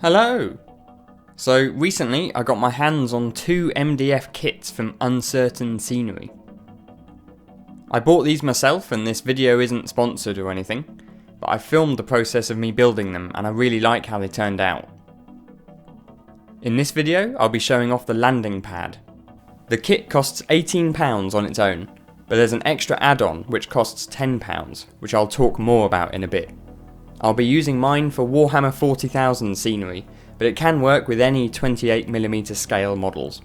Hello! So recently I got my hands on 2 MDF kits from Uncertain Scenery. I bought these myself and this video isn't sponsored or anything, but I filmed the process of me building them and I really like how they turned out. In this video I'll be showing off the landing pad. The kit costs £18 on its own, but there's an extra add-on which costs £10, which I'll talk more about in a bit. I'll be using mine for Warhammer 40,000 scenery, but it can work with any 28mm scale models.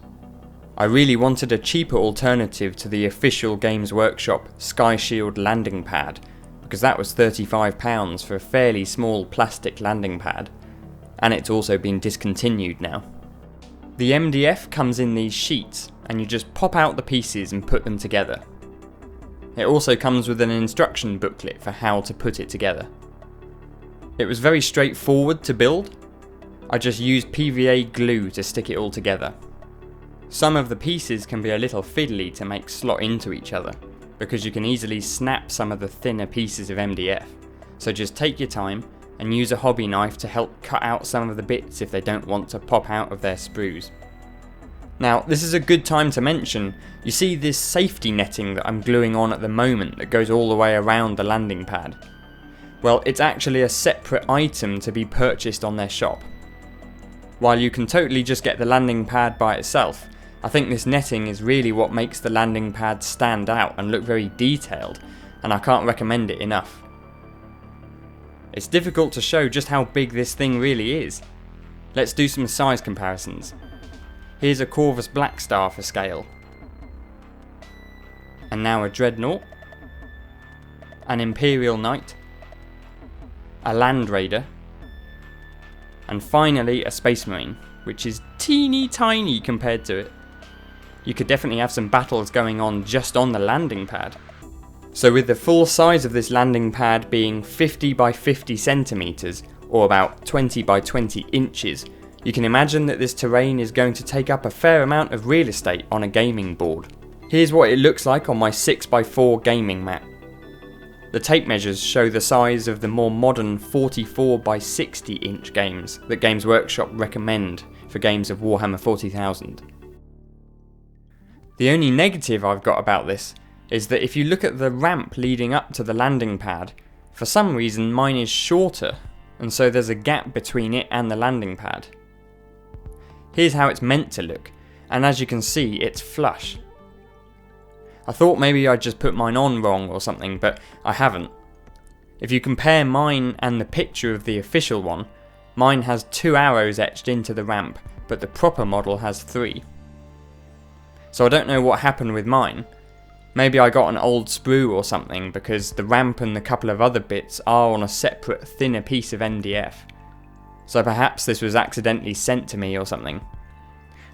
I really wanted a cheaper alternative to the official Games Workshop Sky Shield landing pad, because that was £35 for a fairly small plastic landing pad, and it's also been discontinued now. The MDF comes in these sheets, and you just pop out the pieces and put them together. It also comes with an instruction booklet for how to put it together. It was very straightforward to build. I just used PVA glue to stick it all together. Some of the pieces can be a little fiddly to make slot into each other, because you can easily snap some of the thinner pieces of MDF, so just take your time and use a hobby knife to help cut out some of the bits if they don't want to pop out of their sprues. Now, this is a good time to mention, you see this safety netting that I'm gluing on at the moment that goes all the way around the landing pad? Well, it's actually a separate item to be purchased on their shop. While you can totally just get the landing pad by itself, I think this netting is really what makes the landing pad stand out and look very detailed, and I can't recommend it enough. It's difficult to show just how big this thing really is. Let's do some size comparisons. Here's a Corvus Blackstar for scale. And now a Dreadnought. An Imperial Knight. A Land Raider. And finally a Space Marine, which is teeny tiny compared to it. You could definitely have some battles going on just on the landing pad. So with the full size of this landing pad being 50 by 50 centimeters, or about 20 by 20 inches, you can imagine that this terrain is going to take up a fair amount of real estate on a gaming board. Here's what it looks like on my 6x4 gaming mat. The tape measures show the size of the more modern 44 by 60 inch games that Games Workshop recommend for games of Warhammer 40,000. The only negative I've got about this is that if you look at the ramp leading up to the landing pad, for some reason mine is shorter, and so there's a gap between it and the landing pad. Here's how it's meant to look, and as you can see it's flush. I thought maybe I'd just put mine on wrong or something, but I haven't. If you compare mine and the picture of the official one, mine has 2 arrows etched into the ramp, but the proper model has 3. So I don't know what happened with mine. Maybe I got an old sprue or something, because the ramp and the couple of other bits are on a separate thinner piece of MDF. So perhaps this was accidentally sent to me or something.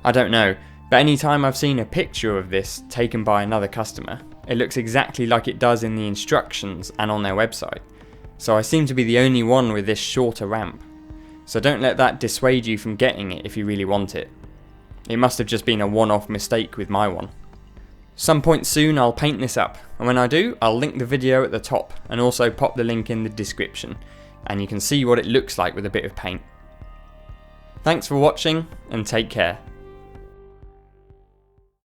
I don't know. But any time I've seen a picture of this taken by another customer, it looks exactly like it does in the instructions and on their website. So I seem to be the only one with this shorter ramp. So don't let that dissuade you from getting it if you really want it. It must have just been a one-off mistake with my one. Some point soon I'll paint this up, and when I do, I'll link the video at the top and also pop the link in the description, and you can see what it looks like with a bit of paint. Thanks for watching, and take care.